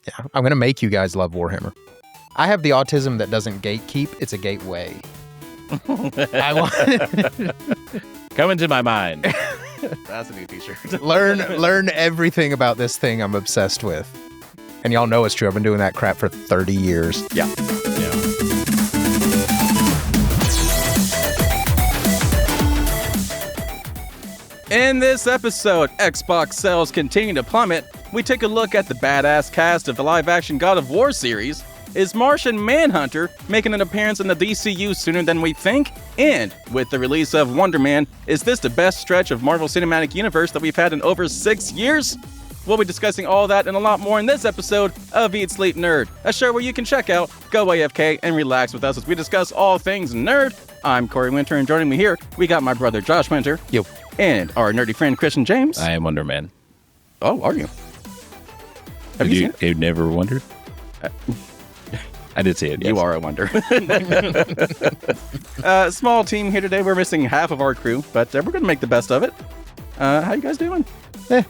Yeah, I'm gonna make you guys love Warhammer. I have the autism that doesn't gatekeep; it's a gateway. I want Come into my mind. That's a new t-shirt. learn everything about this thing I'm obsessed with. And y'all know it's true. I've been doing that crap for 30 years. Yeah. In this episode, Xbox sales continue to plummet. We take a look at the badass cast of the live-action God of War series. Is Martian Manhunter making an appearance in the DCU sooner than we think? And with the release of Wonder Man, is this the best stretch of Marvel Cinematic Universe that we've had in over 6 years? We'll be discussing all that and a lot more in this episode of Eat Sleep Nerd, a show where you can check out, go AFK, and relax with us as we discuss all things nerd. I'm Corey Winter, and joining me here, we got my brother Josh Winter. Yo. And our nerdy friend Christian James. I am Wonder Man. Oh, are you? Have you seen it? You've never wondered? I did see it. Yes. You are a wonder. Small team here today. We're missing half of our crew, but we're going to make the best of it. How you guys doing? Yeah?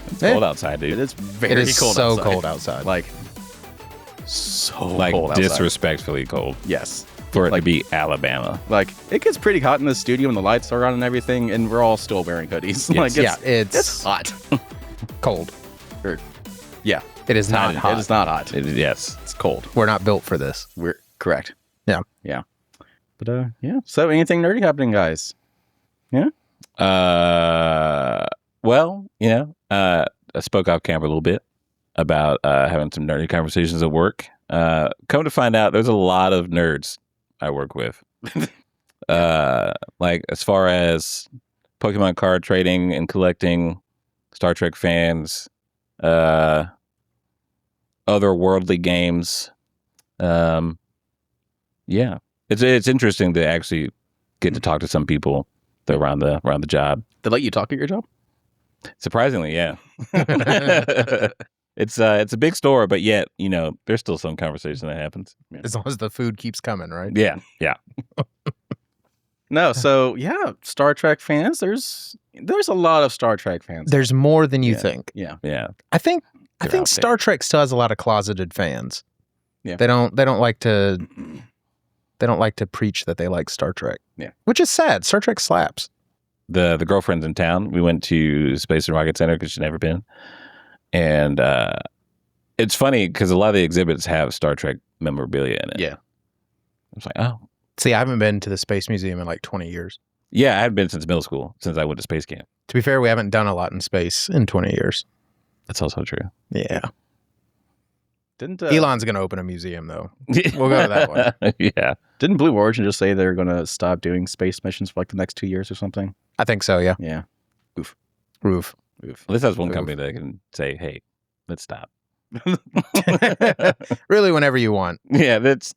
It's cold outside, dude. It is very cold so outside. cold outside. Like, so Like cold outside. disrespectfully cold. Yes. For it to be Alabama. Like, it gets pretty hot in the studio when the lights are on and everything, and we're all still wearing hoodies. Yes. Like, it's hot. cold. Yeah. It is not hot. It is not hot. Yes. It's cold. We're not built for this. We're correct. Yeah. Yeah. But, yeah. So, anything nerdy happening, guys? Yeah? Well, I spoke off camera a little bit about having some nerdy conversations at work. Come to find out, there's a lot of nerds I work with. Like as far as Pokemon card trading and collecting, Star Trek fans, other worldly games. Yeah, it's interesting to actually get to talk to some people around the job. They let you talk at your job? Surprisingly, yeah. It's a big store, but yet, there's still some conversation that happens. Yeah. As long as the food keeps coming, right? Yeah. No, so yeah, Star Trek fans. There's a lot of Star Trek fans. There's more than you think. Yeah. I think They're out Star Trek still has a lot of closeted fans. Yeah. They don't like to preach that they like Star Trek. Yeah. Which is sad. Star Trek slaps. The girlfriend's in town. We went to Space and Rocket Center because she'd never been. And it's funny because a lot of the exhibits have Star Trek memorabilia in it. Yeah. I was like, oh. See, I haven't been to the Space Museum in like 20 years. Yeah, I hadn't been since middle school, since I went to space camp. To be fair, we haven't done a lot in space in 20 years. That's also true. Yeah. Didn't Elon's going to open a museum, though. We'll go to that one. Yeah. Didn't Blue Origin just say they're going to stop doing space missions for like the next 2 years or something? I think so, yeah. Yeah. Roof. At least that's one company that can say, hey, let's stop. Really, whenever you want. Yeah, it's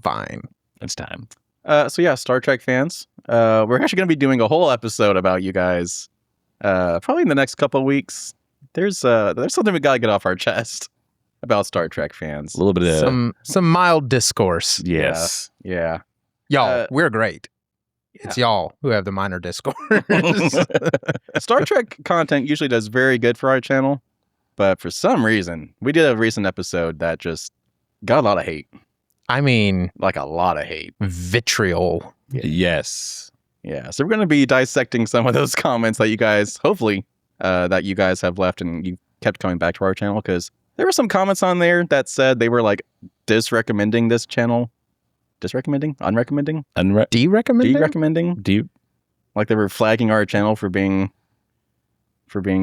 fine. It's time. So yeah, Star Trek fans. We're actually going to be doing a whole episode about you guys. Probably in the next couple of weeks. There's something we got to get off our chest about Star Trek fans. A little bit of some mild discourse. yes. Yeah. Y'all, we're great. Yeah. It's y'all who have the minor discourse. Star Trek content usually does very good for our channel, but for some reason, we did a recent episode that just got a lot of hate. I mean, Like a lot of hate. vitriol. Yes. Yeah, so we're going to be dissecting some of those comments that you guys, hopefully, that you guys have left and you kept coming back to our channel, because there were some comments on there that said they were like disrecommending this channel. Disrecommending? Unrecommending? De-recommending? De-recommending? Do you Like they were flagging our channel for being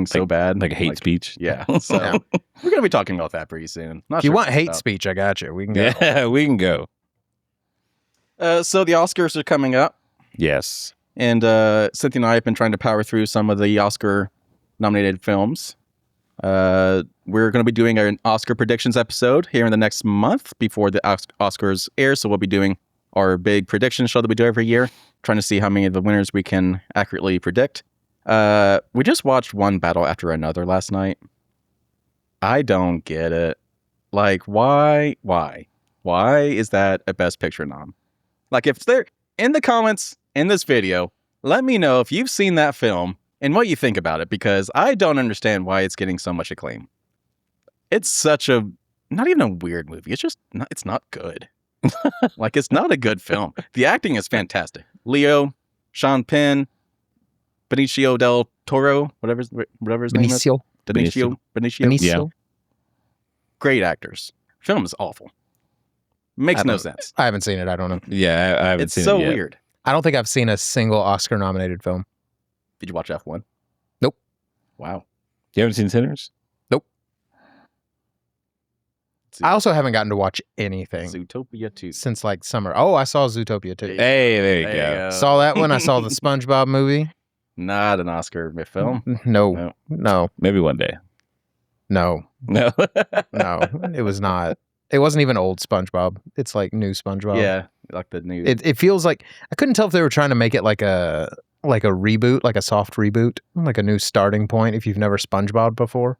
so bad. like hate speech? Yeah. So we're going to be talking about that pretty soon. Not If you sure want what's hate up. speech, I got you. We can go. Yeah, we can go. So the Oscars are coming up, Yes. and Cynthia and I have been trying to power through some of the Oscar-nominated films. We're going to be doing an Oscar predictions episode here in the next month before the Oscars air, so we'll be doing our big prediction show that we do every year, trying to see how many of the winners we can accurately predict. We just watched one battle after another last night. I don't get it. Like, why is that a Best Picture nom? Like, if it's there in the comments in this video, let me know if you've seen that film and what you think about it, because I don't understand why it's getting so much acclaim. It's such a not even a weird movie. It's just not, it's not good. Like it's not a good film. The acting is fantastic. Leo, Sean Penn, Benicio del Toro, whatever his name is. Benicio. Benicio. Great actors. Film is awful. Makes no sense. I haven't seen it. I don't know. Yeah, I haven't It's seen so it yet. weird. I don't think I've seen a single Oscar-nominated film. Did you watch F1? Nope. Wow. You haven't seen Sinners? I also haven't gotten to watch anything Zootopia 2. since like summer. Oh, I saw Zootopia too. Hey, there you There go. you go. Saw that one. I saw the SpongeBob movie. Not an Oscar film. No. Maybe one day. No. No. It was not. It wasn't even old SpongeBob. It's like new SpongeBob. Yeah, like the new. It feels like I couldn't tell if they were trying to make it like a reboot, like a soft reboot, like a new starting point if you've never SpongeBob before.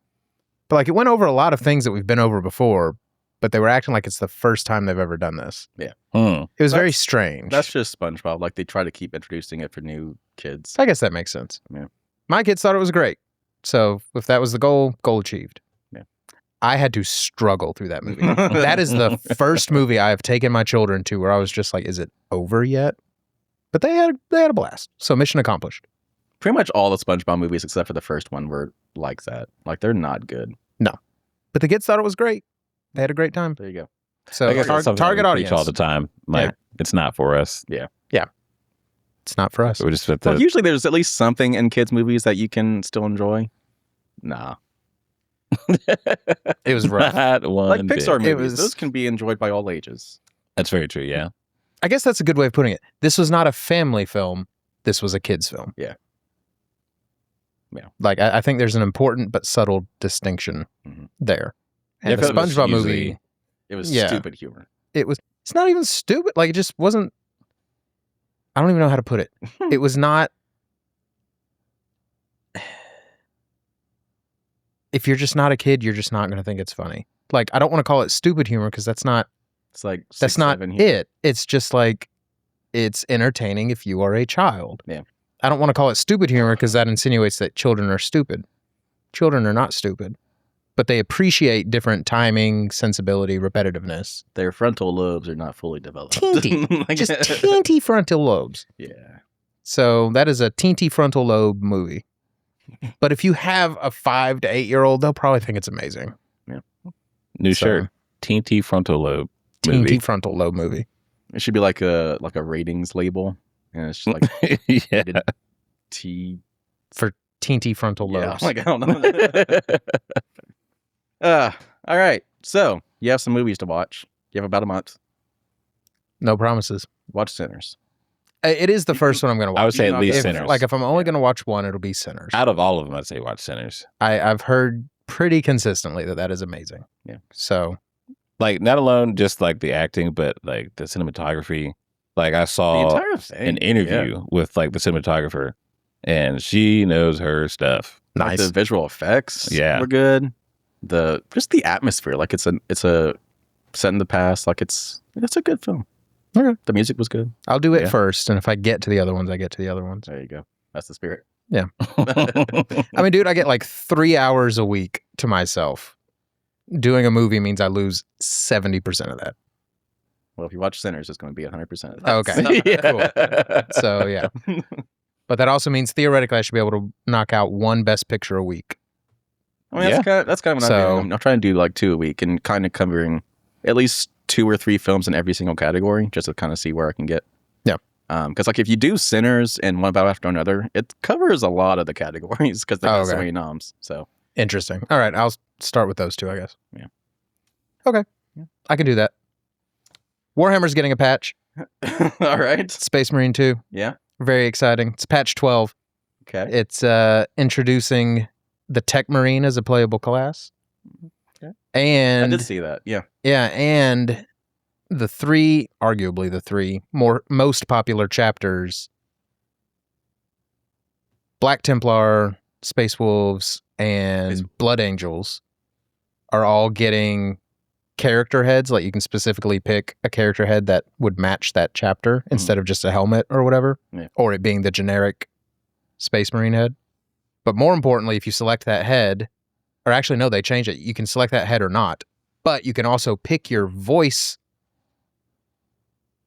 But like it went over a lot of things that we've been over before, but they were acting like it's the first time they've ever done this. Yeah. It was very strange. That's just SpongeBob. Like they try to keep introducing it for new kids. I guess that makes sense. Yeah. My kids thought it was great. So if that was the goal achieved. Yeah. I had to struggle through that movie. That is the first movie I have taken my children to where I was just like, is it over yet? But they had a blast. So mission accomplished. Pretty much all the SpongeBob movies except for the first one were like that. Like they're not good. No. But the kids thought it was great. They had a great time. There you go. So I guess that's something target we audience. preach all the time. Like it's not for us. It's not for us. We're just with Well, the usually there's at least something in kids movies that you can still enjoy. Nah. It was rough. not one Like Pixar bit. movies, those can be enjoyed by all ages. That's very true. Yeah. I guess that's a good way of putting it. This was not a family film. This was a kid's film. Yeah. Yeah. Like I think there's an important but subtle distinction there. And Yeah, the I feel like SpongeBob it's movie, usually- It was Yeah. stupid humor. it's not even stupid. Like it just wasn't. I don't even know how to put it. It was not. If you're just not a kid, you're just not going to think it's funny. Like I don't want to call it stupid humor because that's not It's like that's 6, not 7 humor. it. It's just like it's entertaining if you are a child. Yeah. I don't want to call it stupid humor because that insinuates that children are stupid. Children are not stupid, but they appreciate different timing, sensibility, repetitiveness. Their frontal lobes are not fully developed. Teeny. Like- Just teeny frontal lobes. Yeah. So that is a teeny frontal lobe movie. But if you have a 5 to 8 year old, they'll probably think it's amazing. New So- shirt. Teeny frontal lobe. Teeny Movie. frontal lobe movie. It should be like a ratings label. And it's just like yeah. T. For teeny frontal Yeah. lobes. Like I don't know. All right. So you have some movies to watch. You have about a month. No promises. Watch Sinners. It is the first one I'm going to watch. I would say at least If- Sinners. Like if I'm only going to watch one, it'll be Sinners. Out of all of them, I'd say watch Sinners. I've heard pretty consistently that is amazing. Yeah. So Like not alone just like the acting, but like the cinematography. Like I The saw entire thing. an interview with like the cinematographer, and she knows her stuff. Like, nice. the visual effects. Yeah. Were good. Just the atmosphere. Like it's a set in the past. Like it's a good film. Okay. The music was good. I'll do it Yeah. first, and if I get to the other ones, I get to the other ones. There you go. That's the spirit. I mean, dude, I get like 3 hours a week to myself. Doing a movie means I lose 70% of that. Well, if you watch Sinners, it's going to be 100% of that. Okay. Cool. So yeah, but that also means theoretically I should be able to knock out one Best Picture a week. I mean, that's kind of what So- I'm trying to do like 2 a week and kind of covering at least 2 or 3 films in every single category just to kind of see where I can get. Yeah. Because like if you do Sinners and one battle after another, it covers a lot of the categories because they got so Okay. many noms. So Interesting. All right, I'll start with those two, I guess. Yeah. Okay. Yeah. I can do that. Warhammer's getting a patch. all right. Space Marine 2. Yeah. Very exciting. It's patch 12. Okay. It's introducing the Tech Marine as a playable class. Okay. And I did see that. Yeah. yeah, and arguably the three most popular chapters, Black Templar, Space Wolves, and Space- Blood Angels, are all getting character heads. Like you can specifically pick a character head that would match that chapter instead of just a helmet or whatever, Yeah. or it being the generic Space Marine head. But more importantly, if you select that head, or actually, no, they changed it. You can select that head or not, but you can also pick your voice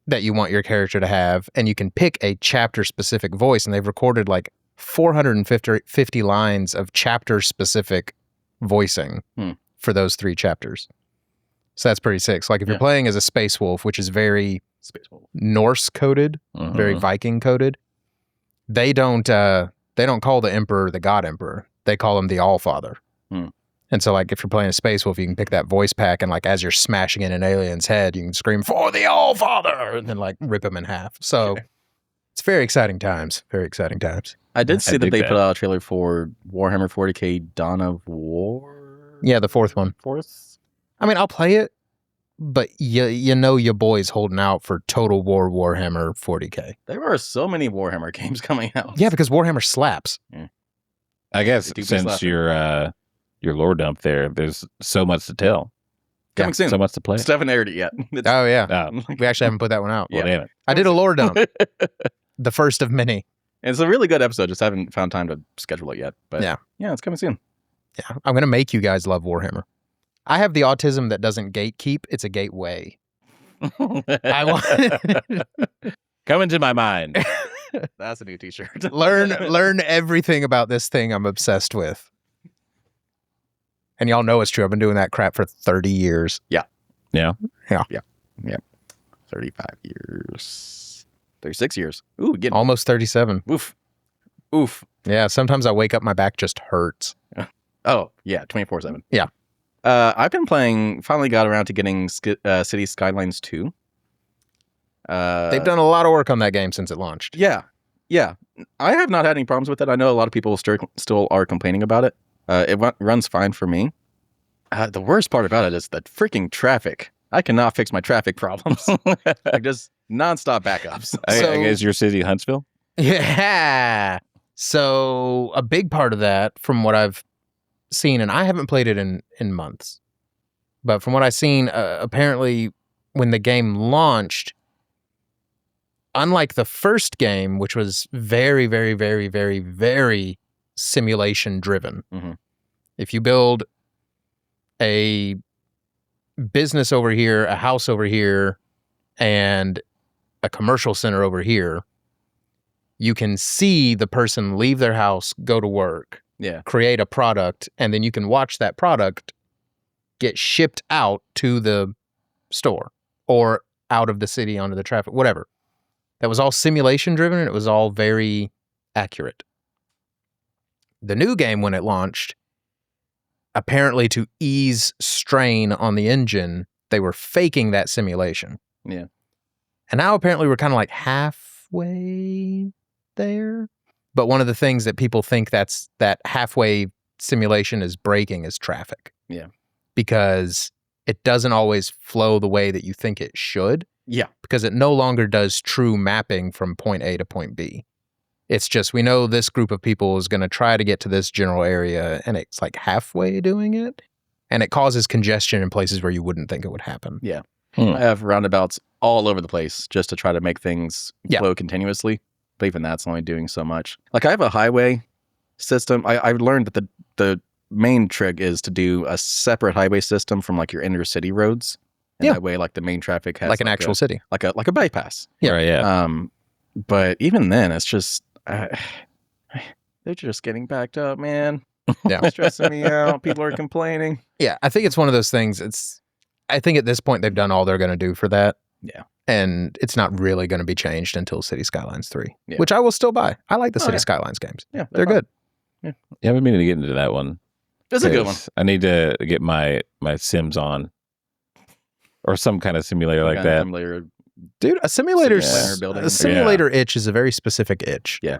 that you want your character to have, and you can pick a chapter-specific voice, and they've recorded like 450 lines of chapter-specific voicing for those 3 chapters. So that's pretty sick. So like if you're playing as a Space Wolf, which is very Norse coded, very Viking coded, they don't call the Emperor the God Emperor. They call him the Allfather. And so like if you're playing a Space Wolf, you can pick that voice pack, and like as you're smashing in an alien's head, you can scream for the Allfather and then like rip him in half. So it's very exciting times. Very exciting times. I did see that they put out a trailer for Warhammer 40K Dawn of War. Yeah, the 4th one. 4th? I mean, I'll play it, but you know your boy's holding out for Total War Warhammer 40K. There are so many Warhammer games coming out. Yeah, because Warhammer slaps. I guess since your lore dump there's so much to tell. Coming soon. So much to play. Just haven't aired it yet. Oh, yeah. We actually haven't put that one out. Well, damn it. I did a lore dump. The first of many. And it's a really good episode. Just haven't found time to schedule it yet. But yeah, it's coming soon. Yeah, I'm going to make you guys love Warhammer. I have the autism that doesn't gatekeep. It's a gateway. I want Come into my mind. That's a new t-shirt. learn everything about this thing I'm obsessed with. And y'all know it's true. I've been doing that crap for 30 years. Yeah. 35 years. 36 years. Ooh, getting almost 37. Oof. Yeah, sometimes I wake up, my back just hurts. Oh, yeah, 24/7. Yeah. I've been playing, finally got around to getting City Skylines 2. They've done a lot of work on that game since it launched. Yeah. I have not had any problems with it. I know a lot of people still are complaining about it. It runs fine for me. The worst part about it is the freaking traffic. I cannot fix my traffic problems. Like just nonstop backups. I guess your city, Huntsville? Yeah. So a big part of that, from what I've seen, and I haven't played it in months, but from what I've seen, apparently when the game launched, unlike the first game, which was very, very, very, very, very simulation driven. If you build a business over here, a house over here, and a commercial center over here, you can see the person leave their house, go to work, create a product, and then you can watch that product get shipped out to the store or out of the city onto the traffic, whatever. That was all simulation driven, and it was all very accurate. The new game, when it launched, apparently to ease strain on the engine, they were faking that simulation. Yeah. And now apparently we're kind of like halfway there. But one of the things that people think that halfway simulation is breaking is traffic. Yeah. Because it doesn't always flow the way that you think it should. Yeah. Because it no longer does true mapping from point A to point B. It's just, we know this group of people is going to try to get to this general area, and it's like halfway doing it. And it causes congestion in places where you wouldn't think it would happen. Yeah. I have roundabouts all over the place just to try to make things flow continuously. But even that's only doing so much. Like I have a highway system. I've learned that the main trick is to do a separate highway system from like your inner city roads. And that way, like the main traffic has like an actual city, like a bypass. Yeah. Right, yeah. But even then, it's just they're just getting backed up, man. Yeah. It's stressing me out. People are complaining. Yeah, I think it's one of those things. I think at this point they've done all they're going to do for that. Yeah. And it's not really going to be changed until City Skylines 3, Yeah. which I will still buy. I like the City Skylines games. Yeah, they're good. Yeah, I've been meaning to get into that one. It's a good one. I need to get my Sims on. Or some kind of simulator like that. Simulator. Dude, a simulator itch is a very specific itch. Yeah.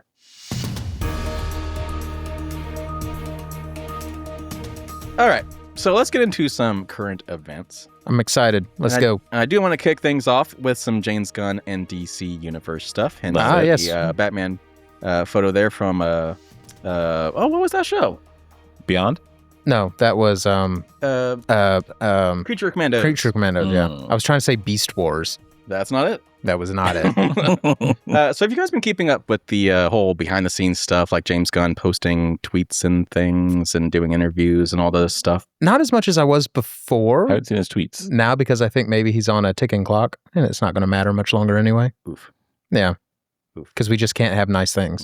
All right. So let's get into some current events. I'm excited. Let's go. And I do want to kick things off with some James Gunn and DC Universe stuff. And yes. the Batman photo there from what was that show? Beyond? No, that was Creature Commandos. Creature Commandos, yeah. I was trying to say Beast Wars. That's not it. That was not it. So have you guys been keeping up with the whole behind the scenes stuff, like James Gunn posting tweets and things and doing interviews and all this stuff? Not as much as I was before. I haven't seen his tweets. Now, because I think maybe he's on a ticking clock and it's not going to matter much longer anyway. Oof. Yeah. Oof. Because we just can't have nice things.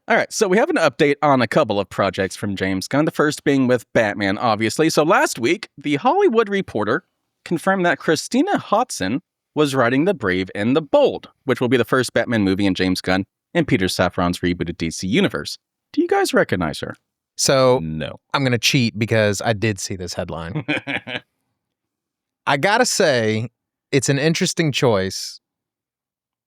All right, so we have an update on a couple of projects from James Gunn, the first being with Batman, obviously. So last week, The Hollywood Reporter confirmed that Christina Hodson was writing The Brave and the Bold, which will be the first Batman movie in James Gunn and Peter Safran's rebooted DC universe. Do you guys recognize her? So No. I'm going to cheat because I did see this headline. I got to say, it's an interesting choice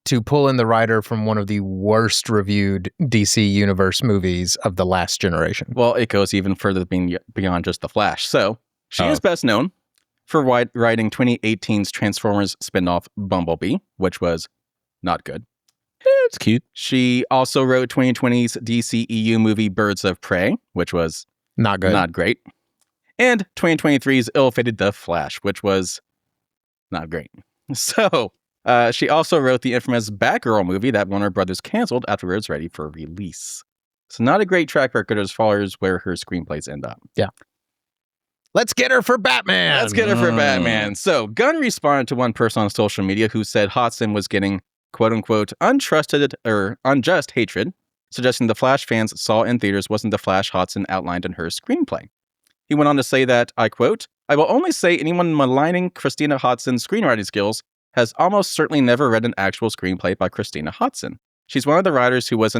to pull in the writer from one of the worst reviewed DC Universe movies of the last generation. Well, it goes even further beyond just The Flash. So she is best known for writing 2018's Transformers spinoff Bumblebee, which was not good. It's cute. She also wrote 2020's DCEU movie Birds of Prey, which was Not good. not great. And 2023's ill-fated The Flash, which was not great. So she also wrote the infamous Batgirl movie that Warner Brothers canceled after it was ready for release. So not a great track record as far as where her screenplays end up. Yeah. Let's get her for Batman. Let's get her for Batman. So Gunn responded to one person on social media who said Hodson was getting quote-unquote untrusted or unjust hatred, suggesting the Flash fans saw in theaters wasn't the Flash Hodson outlined in her screenplay. He went on to say that, I quote, "I will only say anyone maligning Christina Hodson's screenwriting skills has almost certainly never read an actual screenplay by Christina Hodson. She's one of the writers who was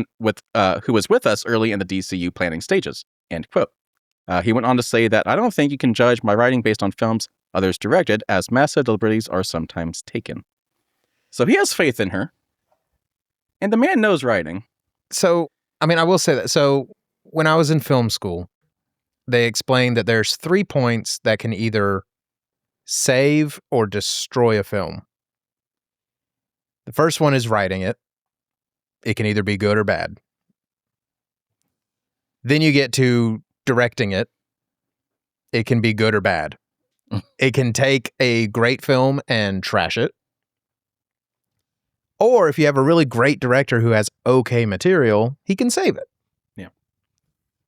with us early in the DCU planning stages." End quote. He went on to say that, "I don't think you can judge my writing based on films others directed, as massive liberties are sometimes taken." So he has faith in her. And the man knows writing. So, I mean, I will say that. So when I was in film school, they explained that there's 3 points that can either save or destroy a film. The first one is writing it. It can either be good or bad. Then you get to directing it. It can be good or bad. It can take a great film and trash it. Or if you have a really great director who has okay material, he can save it. Yeah.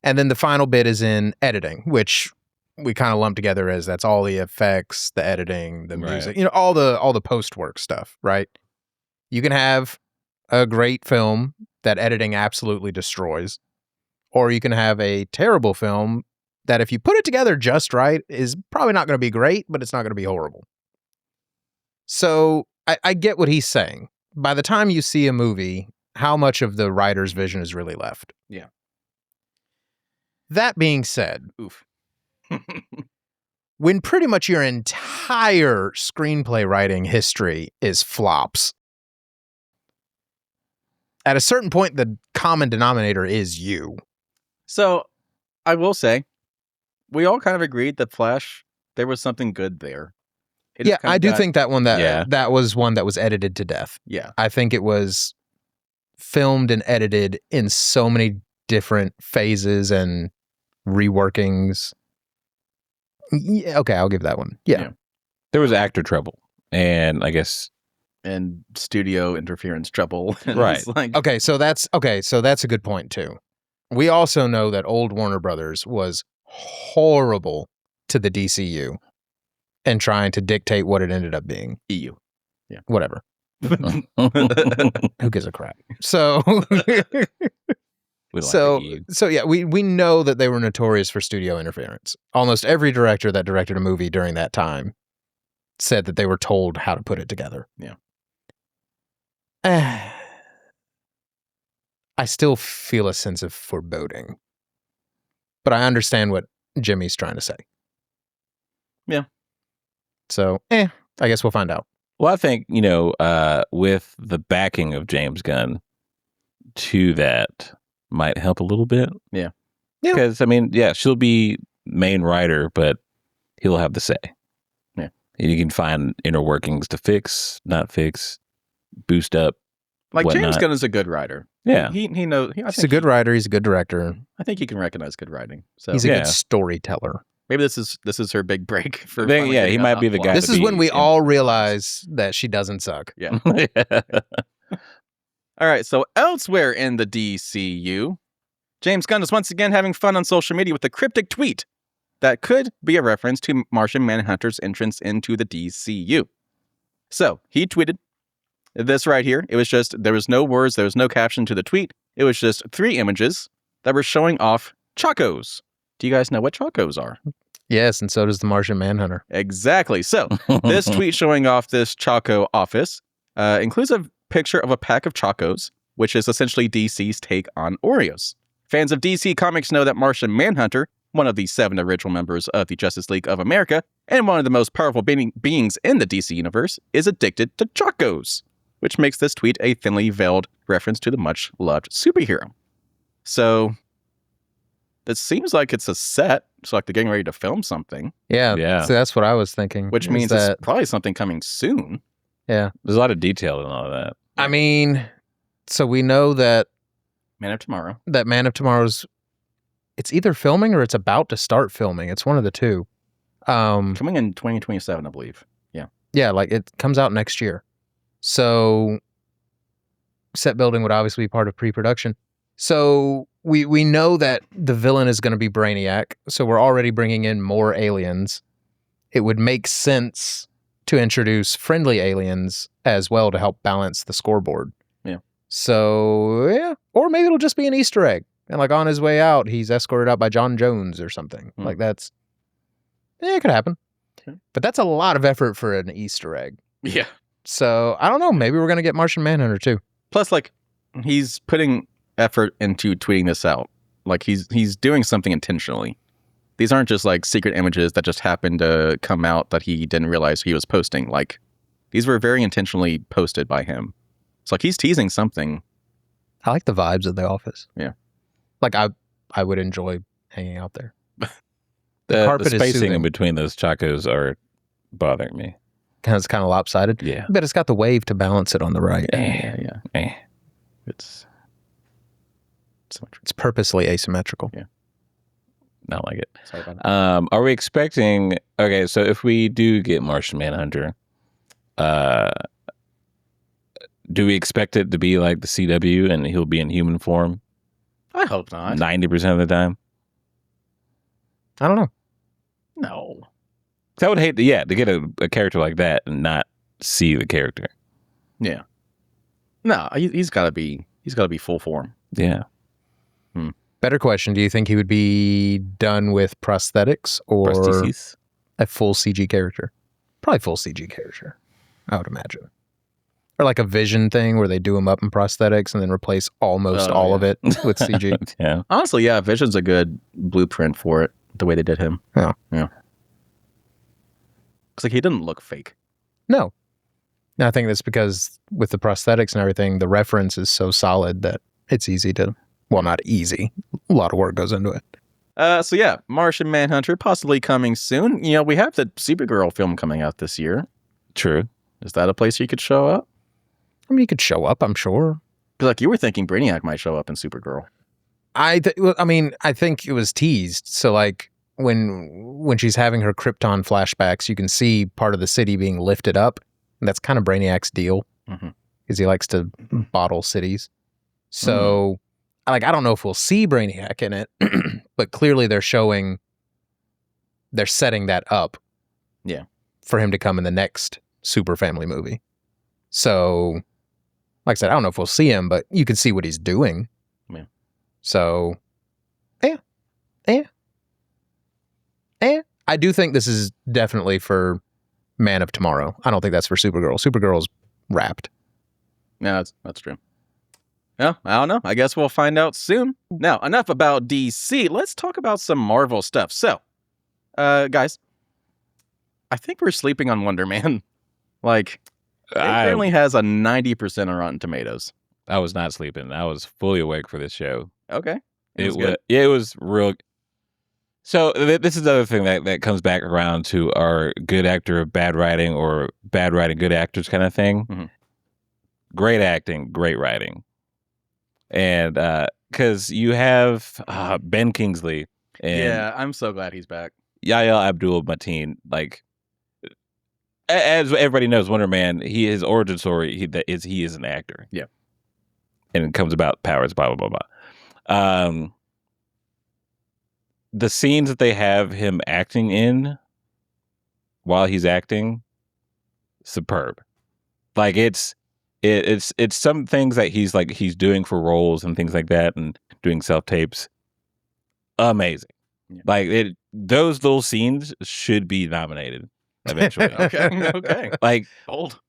And then the final bit is in editing, which we kind of lump together as that's all the effects, the editing, the music, all the post-work stuff, right? You can have a great film that editing absolutely destroys, or you can have a terrible film that if you put it together just right is probably not going to be great, but it's not going to be horrible. So I get what he's saying. By the time you see a movie, how much of the writer's vision is really left? Yeah. That being said, Oof. when pretty much your entire screenplay writing history is flops, at a certain point, the common denominator is you. So I will say, we all kind of agreed that Flash, there was something good there. Yeah, I do think that one that was one that was edited to death. Yeah. I think it was filmed and edited in so many different phases and reworkings. Yeah, okay, I'll give that one. Yeah. There was actor trouble, and I guess and studio interference trouble. Right. Okay, so that's a good point too. We also know that old Warner Brothers was horrible to the DCU and trying to dictate what it ended up being. EU. Yeah. Whatever. Who gives a crap? So yeah, we know that they were notorious for studio interference. Almost every director that directed a movie during that time said that they were told how to put it together. Yeah. I still feel a sense of foreboding, but I understand what Jimmy's trying to say. Yeah. So, I guess we'll find out. Well, I think, with the backing of James Gunn to that might help a little bit. Yeah. Because, she'll be main writer, but he'll have the say. Yeah. And you can find inner workings to fix, not fix, boost up. Like whatnot. James Gunn is a good writer. Yeah. He knows. He's a good writer. He's a good director. I think he can recognize good writing. So he's a good storyteller. Maybe this is her big break for. Then, finally yeah, getting he a might be the plot. guy. This is when we all realize that she doesn't suck. Yeah. Yeah. All right. So elsewhere in the DCU, James Gunn is once again having fun on social media with a cryptic tweet that could be a reference to Martian Manhunter's entrance into the DCU. So he tweeted this right here. It was just, there was no words, there was no caption to the tweet. It was just 3 images that were showing off Chacos. Do you guys know what Chacos are? Yes, and so does the Martian Manhunter. Exactly. So this tweet showing off this Chaco office includes a picture of a pack of Chacos, which is essentially DC's take on Oreos. Fans of DC Comics know that Martian Manhunter, one of the 7 original members of the Justice League of America, and one of the most powerful beings in the DC universe, is addicted to Chacos, which makes this tweet a thinly veiled reference to the much-loved superhero. So, it seems like it's a set, so like they're getting ready to film something, Yeah, Yeah. So that's what I was thinking. which is means that, it's probably something coming soon. yeah. There's a lot of detail in all of that. I mean, so we know that Man of Tomorrow. Man of Tomorrow's, it's either filming or it's about to start filming. It's one of the two. Coming in 2027, I believe. Yeah, like it comes out next year. So set building would obviously be part of pre-production. So we know that the villain is going to be Brainiac. So we're already bringing in more aliens. It would make sense to introduce friendly aliens as well to help balance the scoreboard. Yeah. So yeah, or maybe it'll just be an Easter egg, and like on his way out, he's escorted out by John Jones or something. Like that's, it could happen. Okay. But that's a lot of effort for an Easter egg. Yeah. So I don't know. Maybe we're gonna get Martian Manhunter too. Plus, like, he's putting effort into tweeting this out. Like, he's doing something intentionally. These aren't just like secret images that just happened to come out that he didn't realize he was posting. Like, these were very intentionally posted by him. It's like he's teasing something. I like the vibes of the office. Yeah. Like I would enjoy hanging out there. The carpet is spacing soothing. in between those Chacos are bothering me. It's kind of lopsided. Yeah. But it's got the wave to balance it on the right. Yeah. It's so much. It's purposely asymmetrical. Yeah. Not like it. Sorry about it. Are we expecting? Okay, so if we do get Martian Manhunter, do we expect it to be like the CW and he'll be in human form I hope not. 90% of the time? I don't know. No. 'Cause I would hate to get a character like that and not see the character. Yeah. No, he's got to be full form. Yeah. Better question. Do you think he would be done with prosthetics or Prostheses? a full CG character? Probably full CG character, I would imagine. Or like a Vision thing where they do him up in prosthetics and then replace almost all of it with CG. Yeah. Honestly, yeah, Vision's a good blueprint for it, the way they did him. Yeah. It's like he didn't look fake. No. And I think that's because with the prosthetics and everything, the reference is so solid that it's easy to, well, not easy. A lot of work goes into it. So yeah, Martian Manhunter possibly coming soon. You know, we have the Supergirl film coming out this year. True. Is that a place you could show up? I mean, he could show up, I'm sure. Because like you were thinking Brainiac might show up in Supergirl. I think it was teased. So like when she's having her Krypton flashbacks, you can see part of the city being lifted up. And that's kind of Brainiac's deal, because he likes to bottle cities. So like, I don't know if we'll see Brainiac in it, but clearly they're setting that up. Yeah. For him to come in the next Super Family movie. So, like I said, I don't know if we'll see him, but you can see what he's doing. Yeah. So, yeah. I do think this is definitely for Man of Tomorrow. I don't think that's for Supergirl. Supergirl's wrapped. Yeah, that's true. Yeah, I don't know. I guess we'll find out soon. Now, enough about DC. Let's talk about some Marvel stuff. So, guys, I think we're sleeping on Wonder Man. Like, it currently has a 90% on Rotten Tomatoes. I was not sleeping. I was fully awake for this show. Okay. It was real. So this is the other thing that comes back around to our good actor of bad writing or bad writing, good actors kind of thing. Mm-hmm. Great acting, great writing. And because you have Ben Kingsley. And yeah, I'm so glad he's back. Yahya Abdul Mateen, like as everybody knows, Wonder Man, his origin story, he is an actor. Yeah. And it comes about powers, blah blah blah blah. The scenes that they have him acting in while he's acting, superb. Like it's some things that he's doing for roles and things like that, and doing self tapes. Amazing. Yeah. Like those little scenes should be nominated eventually. Okay. Like Bold.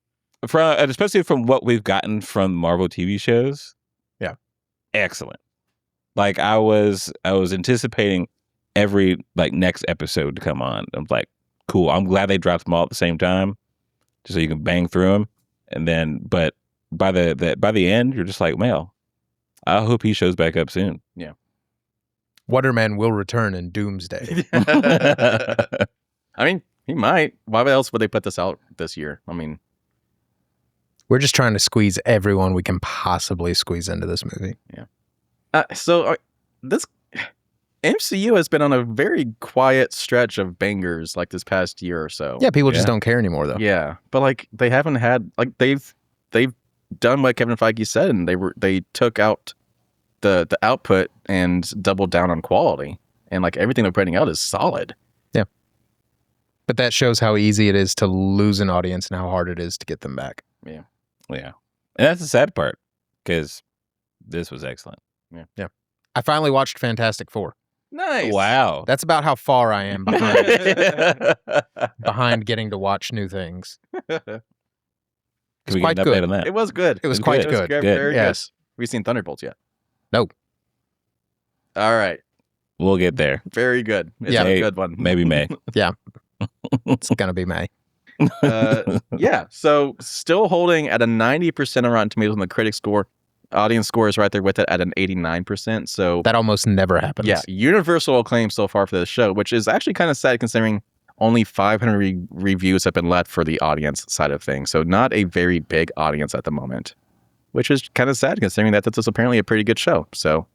especially from what we've gotten from Marvel TV shows. Yeah. Excellent. Like I was anticipating every next episode to come on. I'm like, cool. I'm glad they dropped them all at the same time, just so you can bang through them. And then, but by the end, you're just like, well, I hope he shows back up soon. Yeah. Wonder Man will return in Doomsday. I mean, he might. Why else would they put this out this year? I mean, We're just trying to squeeze everyone we can possibly squeeze into this movie. so this MCU has been on a very quiet stretch of bangers like this past year or so. Yeah, people just Yeah. don't care anymore, though. Yeah, but like they haven't had like they've done what Kevin Feige said, and they took out the output and doubled down on quality, and like everything they're putting out is solid. But that shows how easy it is to lose an audience and how hard it is to get them back. Yeah. And that's the sad part, because this was excellent. I finally watched Fantastic Four. Nice. Wow. That's about how far I am behind getting to watch new things. Can It's we quite get an update good. on that? It was good. It was It's quite good. good. Good. Good. Very Yes. good. Have you seen Thunderbolts yet? No. All right. We'll get there. Very good. It's Yeah. a good one. Maybe May. It's going to be May. Yeah. So still holding at a 90% on Rotten Tomatoes on the critic score. Audience score is right there with it at an 89%. So That almost never happens. yeah, universal acclaim so far for this show, which is actually kind of sad considering only 500 reviews have been left for the audience side of things. So not a very big audience at the moment, which is kind of sad considering that this is apparently a pretty good show. So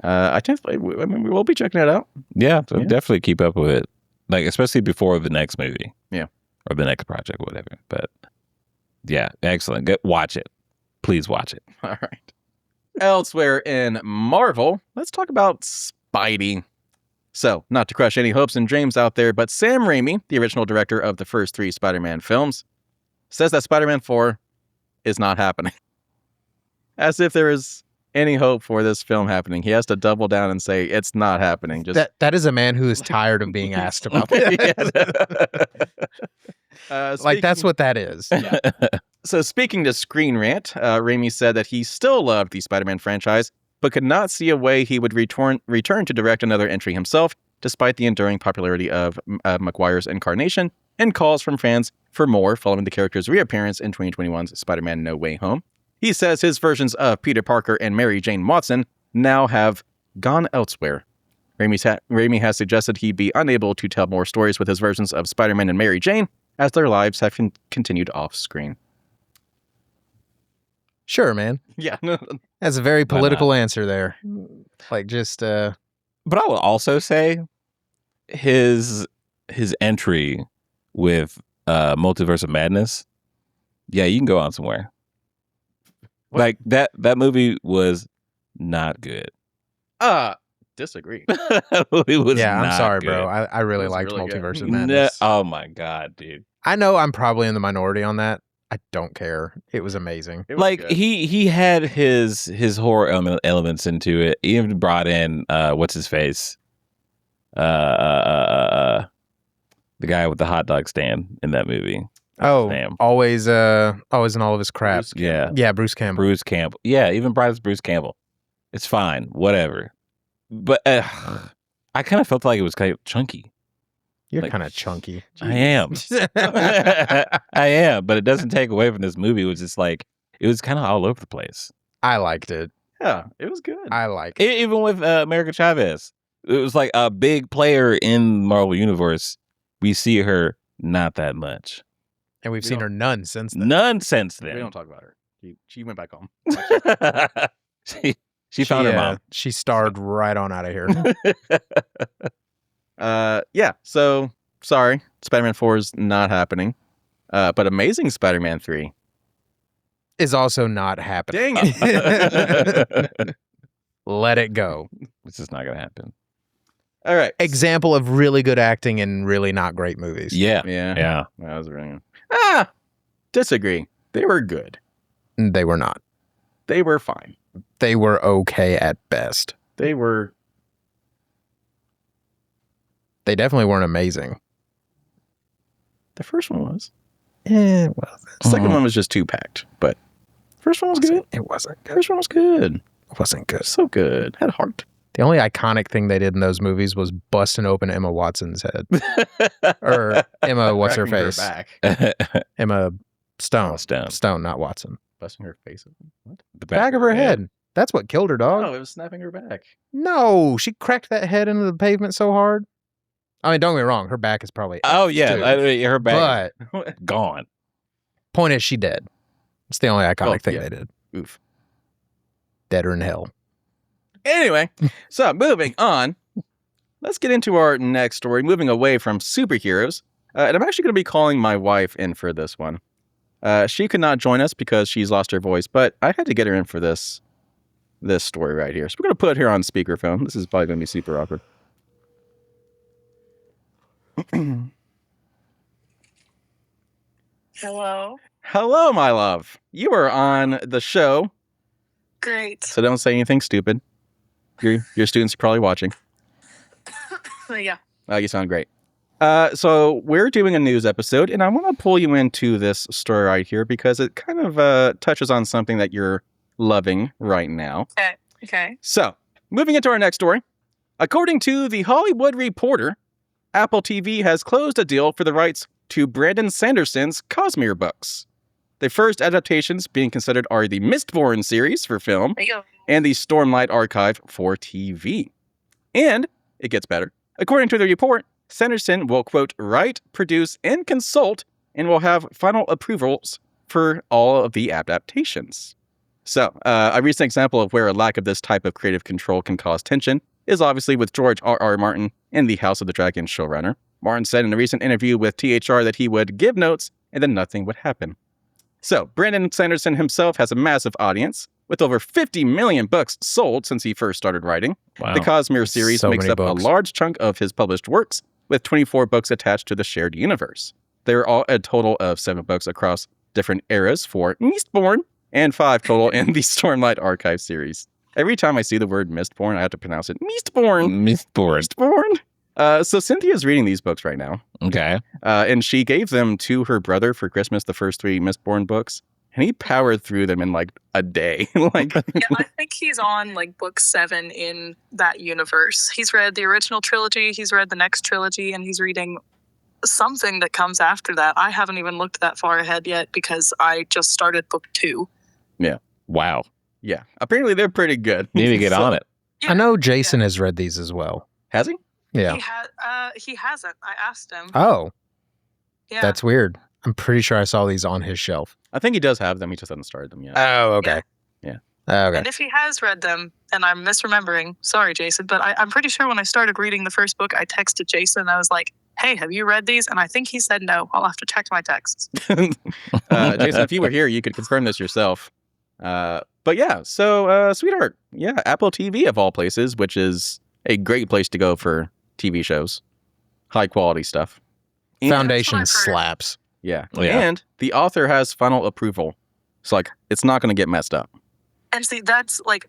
I mean, we will be checking it out. Yeah, so Yeah. definitely keep up with it. Like, especially before the next movie. Yeah. Or the next project, whatever. But yeah, excellent. Watch it. Please watch it. All right. Elsewhere in Marvel, let's talk about Spidey. So, not to crush any hopes and dreams out there, but Sam Raimi, the original director of the first 3 Spider-Man films, says that Spider-Man 4 is not happening. As if there is any hope for this film happening. He has to double down and say it's not happening. Just That is a man who is tired of being asked about that. Like, that's what that is. So speaking to Screen Rant, Raimi said that he still loved the Spider-Man franchise, but could not see a way he would return to direct another entry himself, despite the enduring popularity of Maguire's incarnation and calls from fans for more following the character's reappearance in 2021's Spider-Man No Way Home. He says his versions of Peter Parker and Mary Jane Watson now have gone elsewhere. Raimi has suggested he'd be unable to tell more stories with his versions of Spider-Man and Mary Jane, as their lives have continued off-screen. Sure, man. Yeah. That's a very Why political answer there. Like, just, But I will also say his entry with Multiverse of Madness, yeah, you can go on somewhere. What? Like that movie was not good. Disagree. It was yeah, I'm not sorry, good. bro. I really was liked really good. Multiverse of No, Madness. oh my god, dude. I know I'm probably in the minority on that. I don't care. It was amazing. It was Like good. he had his horror elements into it. He even brought in what's his face, the guy with the hot dog stand in that movie. Oh, Damn. always in all of his crap. Bruce Yeah, Yeah, Bruce Campbell. Bruce Campbell. Yeah, even brought us Bruce Campbell. It's fine, whatever. But I kind of felt like it was kind of chunky. You're like- kind of chunky. I am. I am, but it doesn't take away from this movie. It was just like it was kind of all over the place. I liked it. Yeah, it was good. I like it. Even with America Chavez, it was like a big player in Marvel Universe. We see her not that much. And we've We seen don't- her none since then. None since We then. don't talk about her. She went back home. she found her mom. She starred right on out of here. Yeah. So sorry, Spider-Man 4 is not happening. But Amazing Spider-Man 3 is also not happening. Dang it. Let it go. This is not gonna happen. All right. Example of really good acting in really not great movies. Yeah. Yeah. That was really. Disagree. They were good. They were not. They were fine. They were okay at best. They were. They definitely weren't amazing. The first one was. Well, The second one was just too packed, but first one was good. It wasn't good. First one was good. It wasn't good. So good. Had heart. The only iconic thing they did in those movies was busting open Emma Watson's head. Or Emma, what's her Cracking face? back. Emma Stone. Stone. Stone, not Watson. Busting her face open. What? The Back of her head. That's what killed her, dog. Oh, it was snapping her back. No, she cracked that head into the pavement so hard. I mean, don't get me wrong. Her back is probably. Oh yeah, too. her back But is gone. point is, she dead. It's the only iconic thing yeah. they did. Oof. Deader in hell. Anyway, so moving on. Let's get into our next story, moving away from superheroes. And I'm actually going to be calling my wife in for this one. She could not join us because she's lost her voice, but I had to get her in for this story right here. So we're going to put her on speakerphone. This is probably going to be super awkward. Hello. Hello, my love. You are on the show, Great. so don't say anything stupid. Your students are probably watching. Yeah. You sound great. So we're doing a news episode, and I want to pull you into this story right here because it kind of touches on something that you're loving right now. Okay. So, moving into our next story. According to The Hollywood Reporter, Apple TV has closed a deal for the rights to Brandon Sanderson's Cosmere books. The first adaptations being considered are the Mistborn series for film There you go. and the Stormlight Archive for TV. And it gets better. According to the report, Sanderson will, quote, write, produce, and consult, and will have final approvals for all of the adaptations. So, a recent example of where a lack of this type of creative control can cause tension is obviously with George R.R. Martin and the House of the Dragon showrunner. Martin said in a recent interview with THR that he would give notes and then nothing would happen. So, Brandon Sanderson himself has a massive audience, with over 50 million books sold since he first started writing. Wow. The Cosmere series So makes many up books. a large chunk of his published works, with 24 books attached to the shared universe. There are all a total of 7 books across different eras for Mistborn, and 5 total in the Stormlight Archive series. Every time I see the word Mistborn, I have to pronounce it Mistborn. Mistborn. Mistborn. So Cynthia's reading these books right now. Okay. And she gave them to her brother for Christmas, the first 3 Mistborn books. And he powered through them in like a day. Like, Yeah, I think he's on like book 7 in that universe. He's read the original trilogy, he's read the next trilogy, and he's reading something that comes after that. I haven't even looked that far ahead yet because I just started book 2. Wow. yeah, apparently they're pretty good. Need to get So- on it. Yeah, I know Jason has read these as well. Has he? Yeah. He hasn't. I asked him. Oh, Yeah. that's weird. I'm pretty sure I saw these on his shelf. I think he does have them. He just hasn't started them yet. Oh, okay. Yeah. Okay. And if he has read them, and I'm misremembering, sorry, Jason, but I'm pretty sure when I started reading the first book, I texted Jason. I was like, hey, have you read these? And I think he said no. I'll have to check my texts. Jason, if you were here, you could confirm this yourself. But yeah, so sweetheart, yeah, Apple TV of all places, which is a great place to go for TV shows, high quality stuff. And- Foundation That's what I've heard. slaps. Yeah. Yeah. And the author has final approval. So like it's not going to get messed up. And see, that's like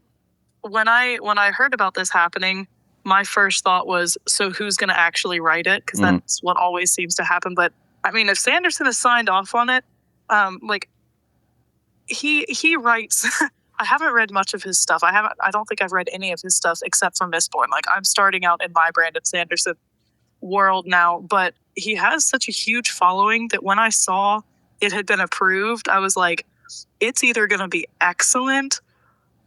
when I heard about this happening, my first thought was, so who's going to actually write it? Because that's what always seems to happen. But I mean, if Sanderson has signed off on it, like he writes. I haven't read much of his stuff. I don't think I've read any of his stuff except for Mistborn. Like I'm starting out in my Brandon Sanderson world now, but he has such a huge following that when I saw it had been approved, I was like, it's either going to be excellent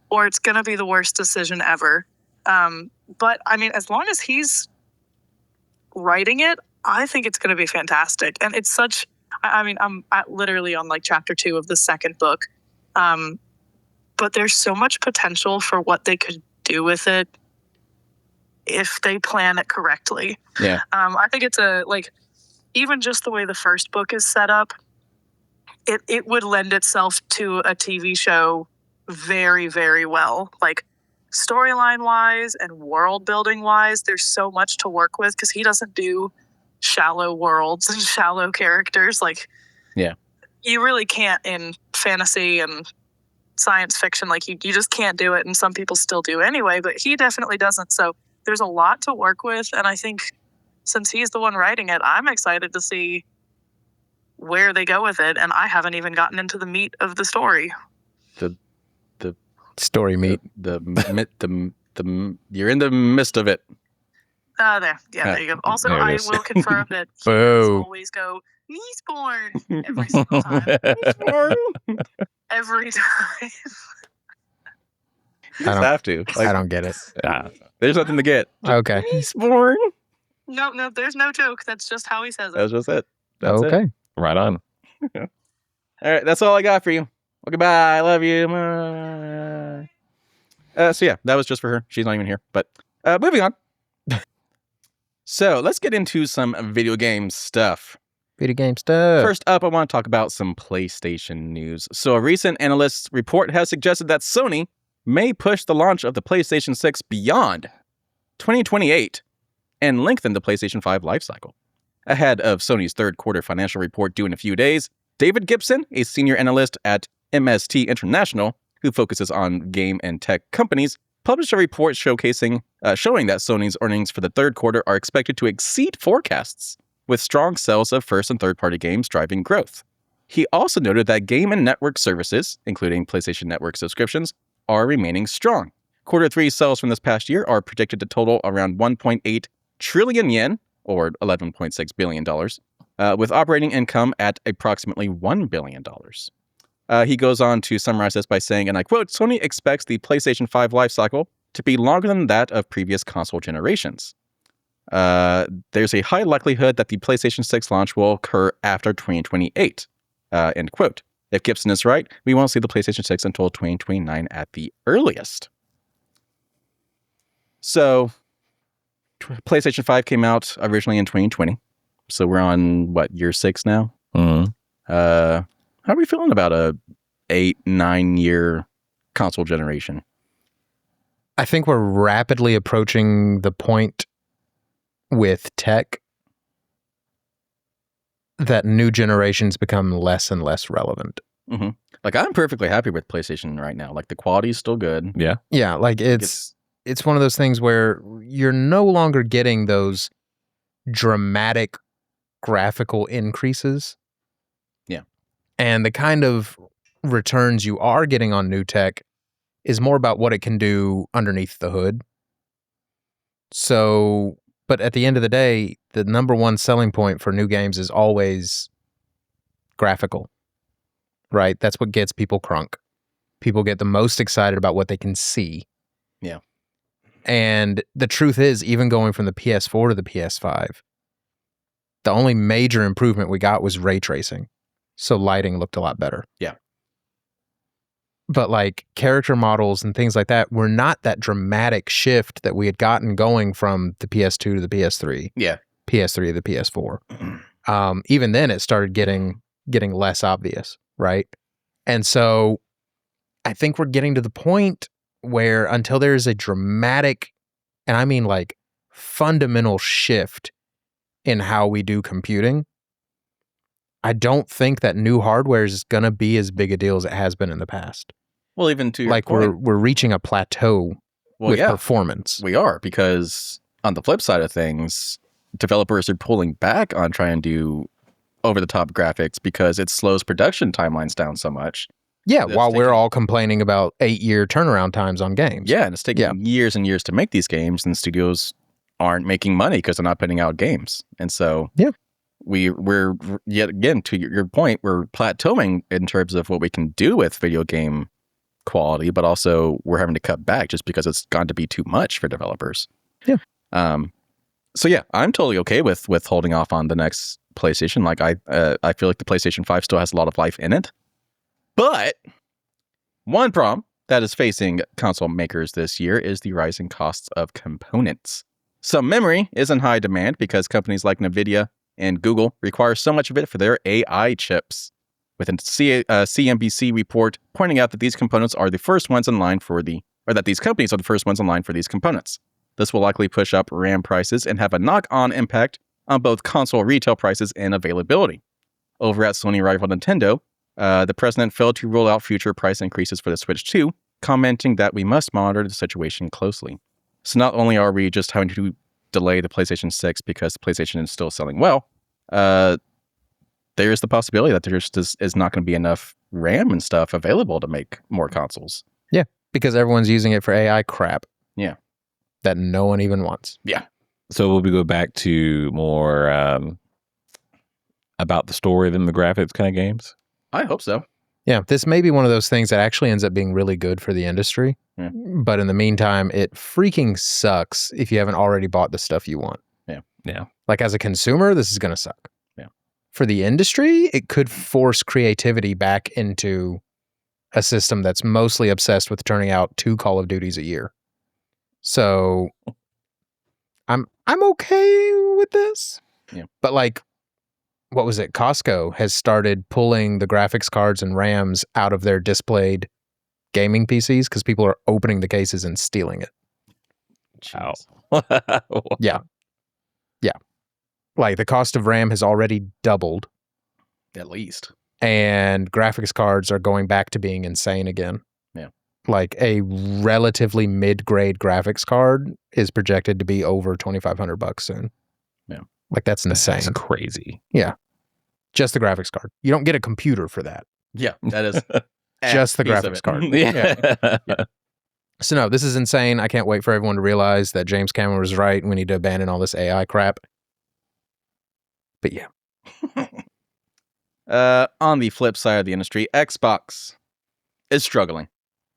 or it's going to be the worst decision ever. But I mean, as long as he's writing it, I think it's going to be fantastic. And it's such, I mean, I'm literally on like chapter 2 of the second book. But there's so much potential for what they could do with it. if they plan it correctly. Yeah. I think it's even just the way the first book is set up, it would lend itself to a TV show very, very well. Like, storyline wise and world building wise, there's so much to work with because he doesn't do shallow worlds and shallow characters. Like, yeah, you really can't in fantasy and science fiction. Like, you just can't do it, and some people still do anyway, but he definitely doesn't. So there's a lot to work with, and I think since he's the one writing it, I'm excited to see where they go with it, and I haven't even gotten into the meat of the story. The story meat. The you're in the midst of it. There you go. Also, There it I is. will confirm that he Boo. always go Mistborn every single time. Every time. You just have to. Like, I don't get it. there's nothing to get. Okay. Mistborn. No, there's no joke. That's just how he says it. That's just it. That's Okay. it. Right on. All right, that's all I got for you. Well, goodbye. I love you. So yeah, that was just for her. She's not even here. But moving on. So let's get into some video game stuff. Video game stuff. First up, I want to talk about some PlayStation news. So a recent analyst's report has suggested that Sony may push the launch of the PlayStation 6 beyond 2028 and lengthen the PlayStation 5 lifecycle. Ahead of Sony's third quarter financial report due in a few days, David Gibson, a senior analyst at MST International, who focuses on game and tech companies, published a report showing that Sony's earnings for the third quarter are expected to exceed forecasts, with strong sales of first and third-party games driving growth. He also noted that game and network services, including PlayStation Network subscriptions, are remaining strong. Quarter 3 sales from this past year are predicted to total around 1.8 trillion yen, or $11.6 billion, with operating income at approximately $1 billion. He goes on to summarize this by saying, and I quote, Sony expects the PlayStation 5 lifecycle to be longer than that of previous console generations. There's a high likelihood that the PlayStation 6 launch will occur after 2028, end quote. If Gibson is right, we won't see the PlayStation 6 until 2029 at the earliest. So, PlayStation 5 came out originally in 2020. So we're on, year 6 now? Mm-hmm. How are we feeling about a 8-9 year console generation? I think we're rapidly approaching the point with tech that new generations become less and less relevant. Mm-hmm. Like, I'm perfectly happy with PlayStation right now. Like, the quality is still good. Yeah. Yeah, like it's one of those things where you're no longer getting those dramatic graphical increases. Yeah. And the kind of returns you are getting on new tech is more about what it can do underneath the hood. So, but at the end of the day, the number one selling point for new games is always graphical, right? That's what gets people crunk. People get the most excited about what they can see. Yeah. And the truth is, even going from the PS4 to the PS5, the only major improvement we got was ray tracing. So lighting looked a lot better. Yeah. But like character models and things like that were not that dramatic shift that we had gotten going from the PS2 to the PS3. Yeah. PS3 to the PS4. Even then, it started getting less obvious, right? And so I think we're getting to the point where until there's a dramatic, and I mean like fundamental shift in how we do computing, I don't think that new hardware is going to be as big a deal as it has been in the past. Well, even to your like point, we're reaching a plateau with performance. We are, because on the flip side of things, developers are pulling back on trying to do over-the-top graphics because it slows production timelines down so much. Yeah, while we're all complaining about 8-year turnaround times on games. Yeah, and it's taking years and years to make these games, and studios aren't making money because they're not putting out games. And so we're yet again, to your point, we're plateauing in terms of what we can do with video game quality, but also we're having to cut back just because it's gone to be too much for developers. Yeah. So yeah, I'm totally okay with holding off on the next PlayStation. Like I feel like the PlayStation 5 still has a lot of life in it. But one problem that is facing console makers this year is the rising costs of components. Some memory is in high demand because companies like NVIDIA and Google require so much of it for their AI chips, with a CNBC report pointing out that these components are the first ones in line for that these companies are the first ones in line for these components. This will likely push up RAM prices and have a knock-on impact on both console retail prices and availability. Over at Sony rival Nintendo, the president failed to rule out future price increases for the Switch 2, commenting that we must monitor the situation closely. So not only are we just having to delay the PlayStation 6 because the PlayStation is still selling well, there's the possibility that there just is not going to be enough RAM and stuff available to make more consoles. Yeah, because everyone's using it for AI crap. Yeah. That no one even wants. Yeah. So will we go back to more about the story than the graphics kind of games? I hope so. Yeah, this may be one of those things that actually ends up being really good for the industry. Yeah. But in the meantime, it freaking sucks if you haven't already bought the stuff you want. Yeah. Like as a consumer, this is going to suck. Yeah. For the industry, it could force creativity back into a system that's mostly obsessed with turning out 2 Call of Duties a year. So I'm okay with this. Yeah. But like, what was it? Costco has started pulling the graphics cards and RAMs out of their displayed gaming PCs because people are opening the cases and stealing it. Wow. Yeah. Like the cost of RAM has already doubled, At least. and graphics cards are going back to being insane again. Yeah. Like a relatively mid-grade graphics card is projected to be over $2,500 soon. Yeah. Like that's insane. That's crazy. Just the graphics card. You don't get a computer for that. Yeah, that is Just the piece of graphics it. card. Yeah. So no, this is insane. I can't wait for everyone to realize that James Cameron was right. We need to abandon all this AI crap. But yeah. On the flip side of the industry, Xbox is struggling.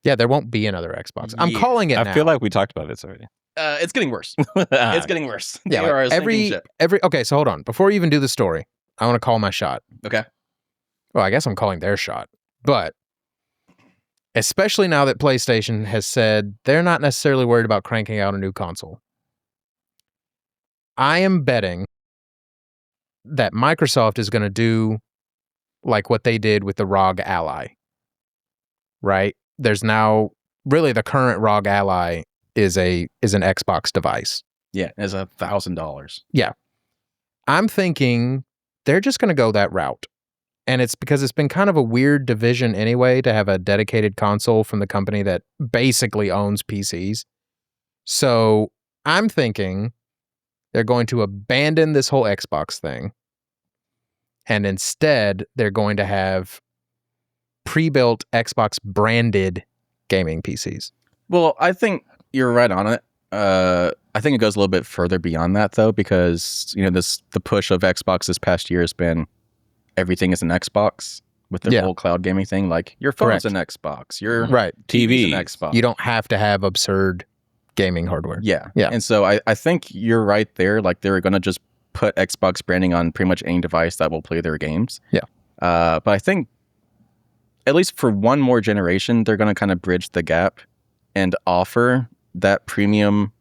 Yeah, there won't be another Xbox. I'm Yeah. calling it I now. feel like we talked about this already. It's getting worse. It's getting worse. Yeah, They like are a sinking ship. okay, so hold on. Before you even do the story, I want to call my shot. Okay. Well, I guess I'm calling their shot. But especially now that PlayStation has said they're not necessarily worried about cranking out a new console. I am betting that Microsoft is going to do like what they did with the ROG Ally. Right? There's now really the current ROG Ally is an Xbox device. Yeah, it's $1,000. I'm thinking they're just going to go that route. And it's because it's been kind of a weird division anyway to have a dedicated console from the company that basically owns PCs. So I'm thinking they're going to abandon this whole Xbox thing. And instead, they're going to have pre-built Xbox branded gaming PCs. Well, I think you're right on it. I think it goes a little bit further beyond that, though, because the push of Xbox this past year has been everything is an Xbox with the whole cloud gaming thing. Like your phone's an Xbox, your TV's an Xbox. You don't have to have absurd gaming hardware. Yeah. Yeah. And so I think you're right there. Like they're going to just put Xbox branding on pretty much any device that will play their games. Yeah. But I think at least for one more generation, they're going to kind of bridge the gap and offer that premium